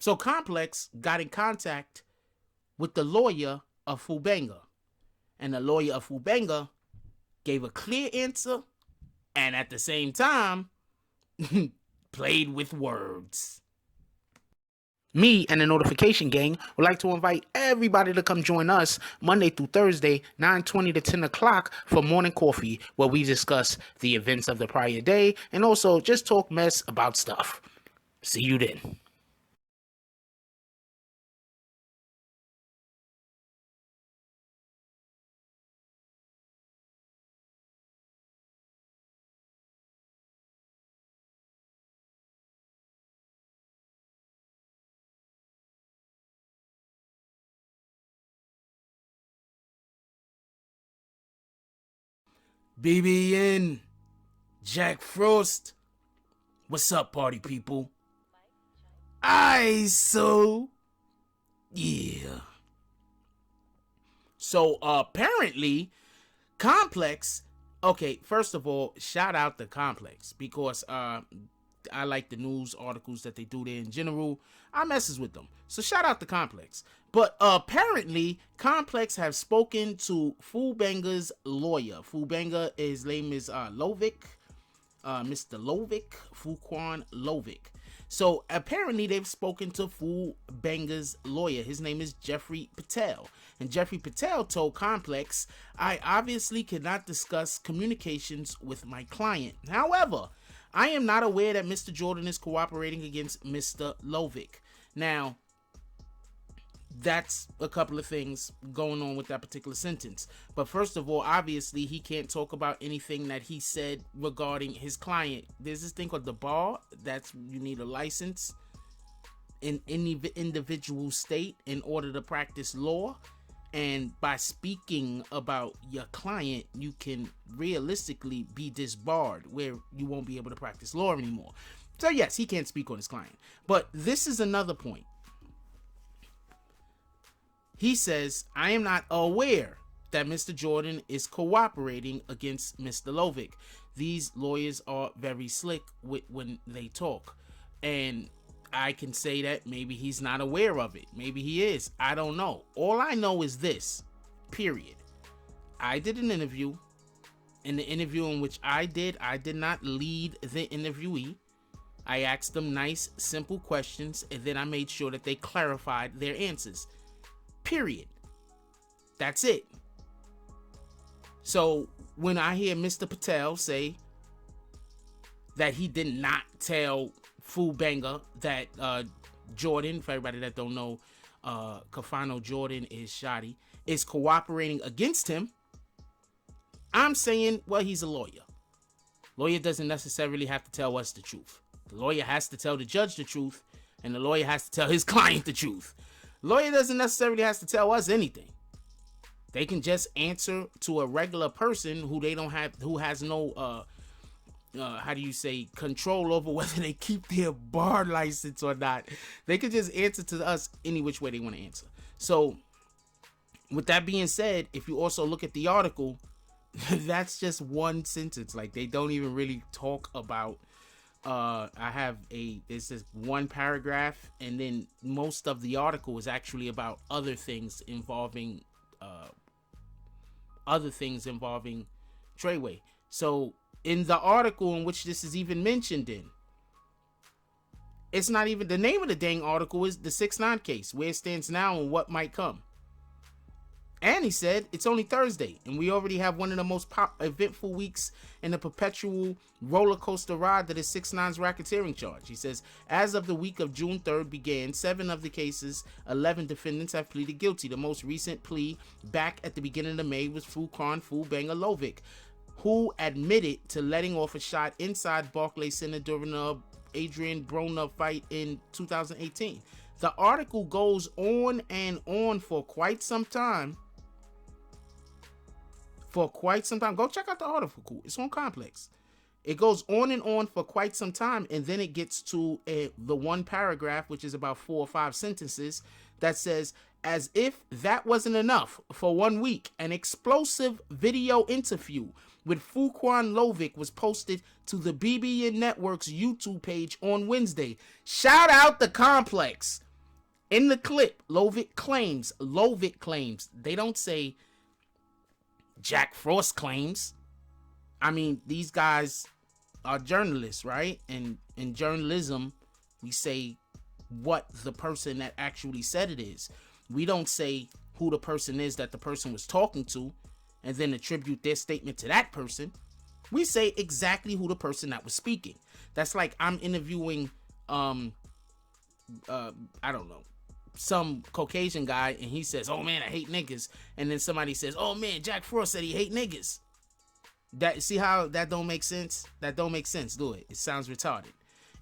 So Complex got in contact with the lawyer of FuBanga. And the lawyer of FuBanga gave a clear answer and at the same time played with words. Me and the Notification Gang would like to invite everybody to come join us Monday through Thursday, 9:20 to 10 o'clock for Morning Coffee, where we discuss the events of the prior day and also just talk mess about stuff. See you then. BBN, Jack Frost. What's up, party people? Yeah. So apparently, Complex. Okay, first of all, shout out to Complex because I like the news articles that they do there in general. I messes with them. So shout out to Complex. But apparently, Complex have spoken to FuBanga's lawyer. FuBanga, his name is Lovick. Mr. Lovick, Fuquan Lovick. So apparently they've spoken to FuBanga's lawyer. His name is Jeffrey Patel. And Jeffrey Patel told Complex, I obviously cannot discuss communications with my client. However, I am not aware that Mr. Jordan is cooperating against Mr. Lovick. Now, that's a couple of things going on with that particular sentence. But first of all, obviously, he can't talk about anything that he said regarding his client. There's this thing called the bar. That's you need a license in any individual state in order to practice law. And by speaking about your client, you can realistically be disbarred where you won't be able to practice law anymore. So yes, he can't speak on his client. But this is another point. He says, I am not aware that Mr. Jordan is cooperating against Mr. Lovick. These lawyers are very slick when they talk. And I can say that maybe he's not aware of it. Maybe he is. I don't know. All I know is this, period. I did an interview. In the interview in which I did not lead the interviewee. I asked them nice, simple questions, and then I made sure that they clarified their answers. Period. That's it. So when I hear Mr. Patel say that he did not tell FuBanga that Jordan, for everybody that don't know, Kafano Jordan is Shotty, is cooperating against him, I'm saying, well, he's a lawyer. Lawyer doesn't necessarily have to tell us the truth. The lawyer has to tell the judge the truth, and the lawyer has to tell his client the truth. Lawyer doesn't necessarily have to tell us anything. They can just answer to a regular person who they don't have, who has no, how do you say, control over whether they keep their bar license or not. They can just answer to us any which way they want to answer. So, with that being said, if you also look at the article, that's just one sentence. Like, they don't even really talk about. There's this one paragraph, and then most of the article is actually about other things involving Treyway. So in the article in which this is even mentioned in, it's not even the name of the dang article is the 6ix9ine case, where it stands now and what might come. And he said it's only Thursday, and we already have one of the most eventful weeks in the perpetual roller coaster ride that is 6ix9ine's racketeering charge. He says, as of the week of June 3rd began, 7 of the cases, 11 defendants have pleaded guilty. The most recent plea back at the beginning of May was FuBanga Lovick, who admitted to letting off a shot inside Barclays Center during the Adrian Broner fight in 2018. The article goes on and on for quite some time. Go check out the article. It's on Complex. It goes on and on for quite some time, and then it gets to the one paragraph, which is about 4 or 5 sentences, that says, as if that wasn't enough, for 1 week, an explosive video interview with Fuquan Lovick was posted to the BBN Network's YouTube page on Wednesday. Shout out the Complex. In the clip, Lovick claims. They don't say Jack Frost claims. I mean, these guys are journalists, right? And in journalism, we say what the person that actually said it is. We don't say who the person is that the person was talking to and then attribute their statement to that person. We say exactly who the person that was speaking. That's like I'm interviewing, I don't know, some Caucasian guy, and he says, "Oh man, I hate niggas," and then somebody says, "Oh man, Jack Frost said he hate niggas." That, see how that don't make sense? That don't make sense, do it? It sounds retarded.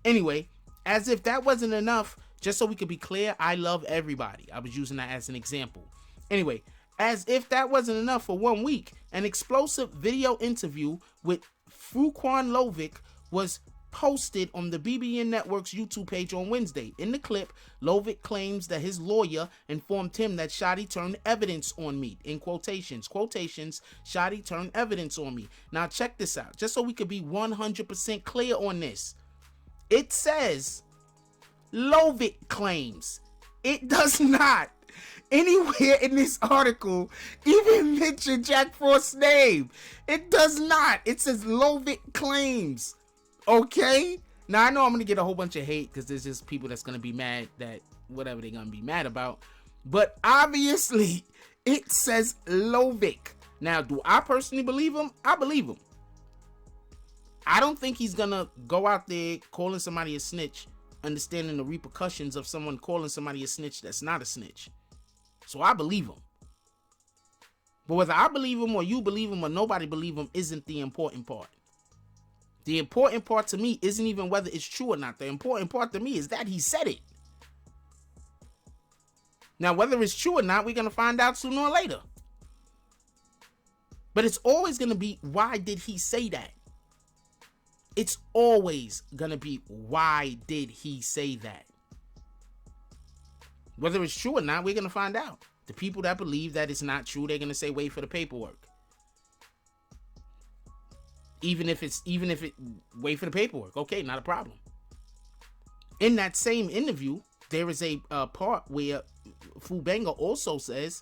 Anyway, as if that wasn't enough, just so we could be clear, I love everybody. I was using that as an example. Anyway, as if that wasn't enough for 1 week, an explosive video interview with Fuquan Lovick was posted on the BBN Network's YouTube page on Wednesday. In the clip, Lovick claims that his lawyer informed him that Shotti turned evidence on me. In quotations, Shotti turned evidence on me. Now check this out, just so we could be 100% clear on this. It says Lovick claims. It does not anywhere in this article even mention Jack Frost's name. It does not. It says Lovick claims. Okay? Now, I know I'm going to get a whole bunch of hate because there's just people that's going to be mad that whatever they're going to be mad about. But obviously, it says Lovick. Now, do I personally believe him? I believe him. I don't think he's going to go out there calling somebody a snitch, understanding the repercussions of someone calling somebody a snitch that's not a snitch. So I believe him. But whether I believe him or you believe him or nobody believe him isn't the important part. The important part to me isn't even whether it's true or not. The important part to me is that he said it. Now, whether it's true or not, we're going to find out sooner or later. But it's always going to be, why did he say that? It's always going to be, why did he say that? Whether it's true or not, we're going to find out. The people that believe that it's not true, they're going to say, wait for the paperwork. Even if it, wait for the paperwork. Okay, not a problem. In that same interview, there is a part where FuBanga also says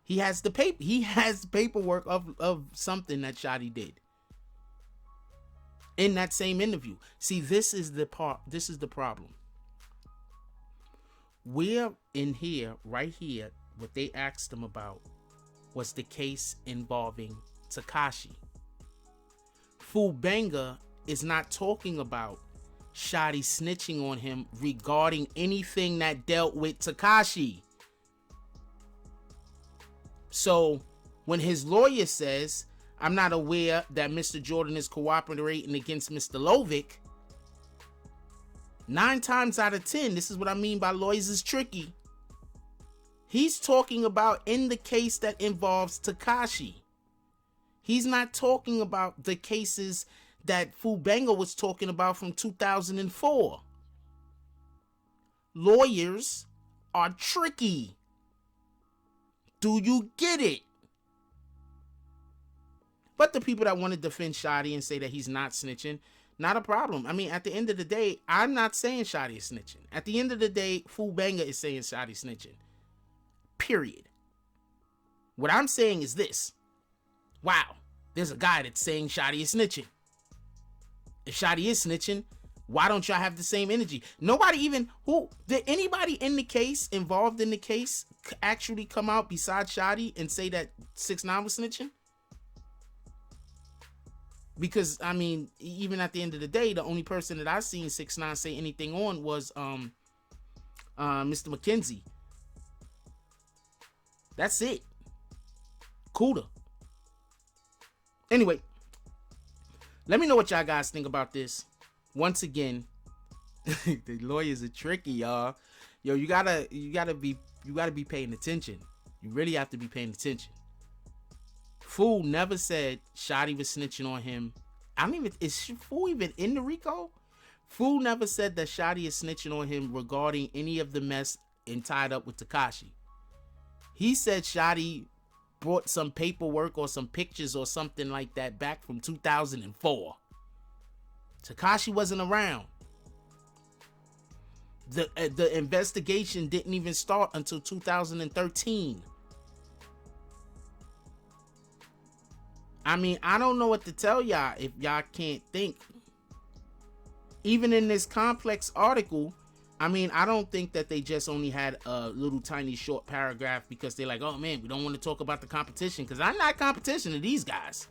he has the paperwork of something that Shotti did. In that same interview. See, this is the problem. We're in here, right here, what they asked him about was the case involving Tekashi. FuBanga is not talking about Shotti snitching on him regarding anything that dealt with Tekashi. So when his lawyer says, I'm not aware that Mr. Jordan is cooperating against Mr. Lovick, 9 times out of 10, this is what I mean by lawyers is tricky. He's talking about in the case that involves Tekashi. He's not talking about the cases that FuBanga was talking about from 2004. Lawyers are tricky. Do you get it? But the people that want to defend Shotti and say that he's not snitching, not a problem. I mean, at the end of the day, I'm not saying Shotti is snitching. At the end of the day, FuBanga is saying Shotti snitching. Period. What I'm saying is this. Wow, there's a guy that's saying Shotti is snitching. If Shotti is snitching, why don't y'all have the same energy? Did anybody in the case, involved in the case, actually come out besides Shotti and say that 6ix9ine was snitching? Because, I mean, even at the end of the day, the only person that I've seen 6ix9ine say anything on was Mr. McKenzie. That's it. Cooler. Anyway, let me know what y'all guys think about this. Once again, the lawyers are tricky, y'all. Yo, you gotta be paying attention. You really have to be paying attention. Fu never said Shotti was snitching on him. Is Fu even in the RICO? Fu never said that Shotti is snitching on him regarding any of the mess and tied up with Tekashi. He said Shotti brought some paperwork or some pictures or something like that back from 2004. Tekashi wasn't around. The investigation didn't even start until 2013. I mean, I don't know what to tell y'all if y'all can't think. Even in this complex article, I mean, I don't think that they just only had a little tiny short paragraph because they're like, oh man, we don't want to talk about the competition, because I'm not competition to these guys.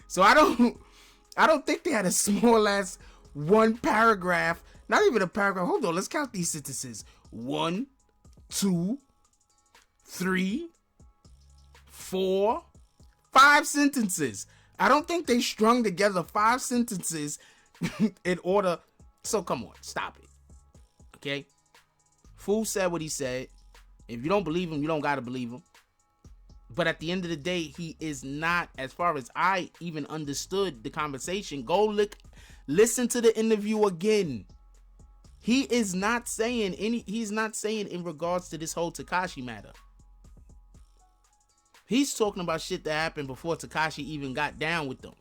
So I don't think they had a small ass one paragraph, not even a paragraph. Hold on, let's count these sentences. 1, 2, 3, 4, 5 sentences. I don't think they strung together 5 sentences in order. So come on, stop it. Okay? Fool said what he said. If you don't believe him, you don't gotta believe him. But at the end of the day, he is not, as far as I even understood the conversation, listen to the interview again. He is not saying he's not saying in regards to this whole Tekashi matter. He's talking about shit that happened before Tekashi even got down with them.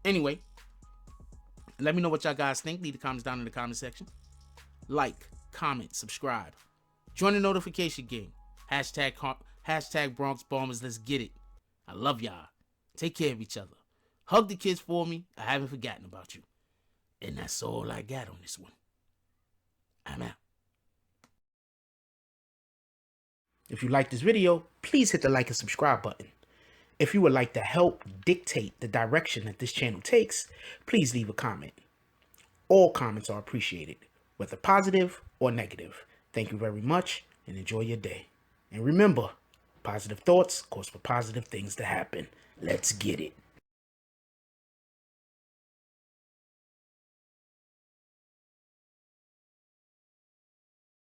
Anyway, let me know what y'all guys think. Leave the comments down in the comment section. Like, comment, subscribe. Join the notification gang. Hashtag Bronx Bombers. Let's get it. I love y'all. Take care of each other. Hug the kids for me. I haven't forgotten about you. And that's all I got on this one. I'm out. If you like this video, please hit the like and subscribe button. If you would like to help dictate the direction that this channel takes, please leave a comment. All comments are appreciated, whether positive or negative. Thank you very much and enjoy your day. And remember, positive thoughts cause for positive things to happen. Let's get it.